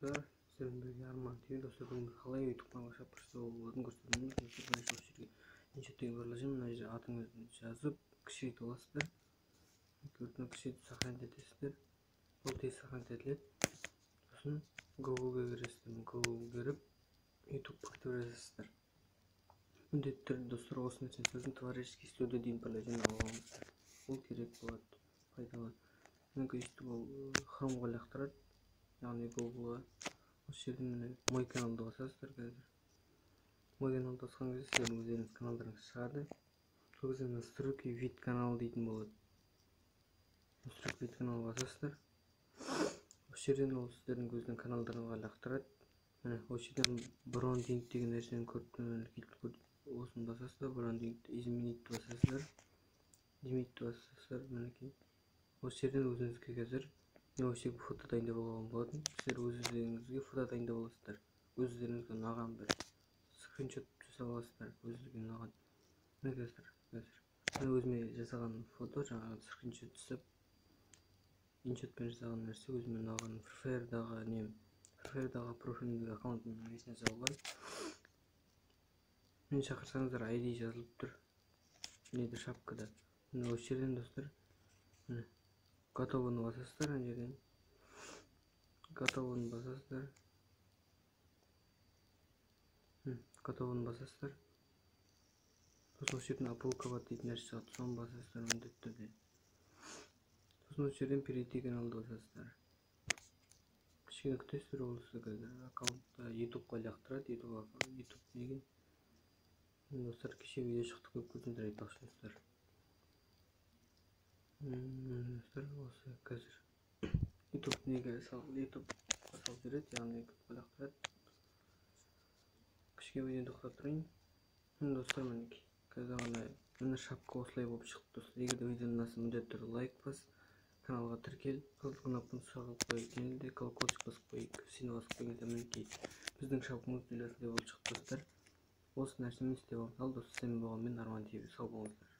достар, сіздермен бірге Арман ТV. Достар, бүгін қалай YouTube каналға шапқыштау болатынын көрсетемін. Достар, бірінші осы жерге иншеттегі барлажым, мына жерге атыңызды жазып, кішірейтіп аласыздар. Көрдіңіз, кішірейтіп сохранить етесіздер. Бұл тез сохранить етіледі. Сосын Google-ға кіресіздер. Google-ға кіріп, YouTube кіріп бересіздер. Міндетті түрде достар, осы нәрсені сөзін творческий студия дейін барлажын алғаныңыздар. Бұл керек болады, пайдалы. Менің өйстіп ол Chrome'ға лақтырады. Яғни Google-ға осы жерден міне мой каналды басасыздар. Қазір мой каналды басқан кезде сіздердің өздеріңіз каналдарыңыз шығады. Сол кезде настройки вид канал дейтін болады. Настройки вид канал басасыздар. Осы жерден ол сіздердің өздерінің каналдарыңызға лақтырады. Міне осы жерден брендинг деген нәрсені көріп осыны басасыздар. Брендинг изменить басасыздар. Изменить басасыздар. Мінекей осы жерден өзіңізге қазір осы жерге фото дайындап алған болатын. Сіздер өздеріңізге фото дайындап аласыздар. Өздеріңізге ұнаған бір скриншот жасап аласыздар. Өздеріңізге ұнаған. Міне қазір өзіме жасаған фото, жаңағы скриншот жасап, иншотпен жасаған нәрсе өзіме ұнаған. Фрфайрдағы профилімдегі аккаунтымның несіне салған. Мені шақырсаңыздар, ID жазылып тұр. Неде шапкада. Міне осы жерден достар. Міне готовыны басасыздар. Ана жерден готовыны басасыздар. Готовыны басасыздар. Сосын осы жерден опубликовать дейтін нәрсе шығады. Соны басасыздар міндетті түрде. Сосын осы жерден перейти каналды басасыздар. Кішкене күтесіздер, ол сізді қазір аккаунтта YouTube-ға лақтырады. YouTube деген достар, кеше видео шықты, көп көрдіңіздер, айтпақшы достар. Достар, осы қазір YouTube-ға салып береді, яғни YouTube-ға лақтырады. Кішкене видеоны тоқтатып тұрайын. Достар, мінекей қазір ғана шапка осылай болып шықты. Достар, егер де видеоны ұнаса, міндетті түрде лайк бас, каналға тіркел, қызыл кнопканы шағып қой, және де колокольчик басып қой, сені басып қойғанда мінекей біздің шапкамыз видеосында болып шықты достар. Осы нәрсені істеп алып, ал достар, сен болған мен Арман ТV, сау болыңыздар.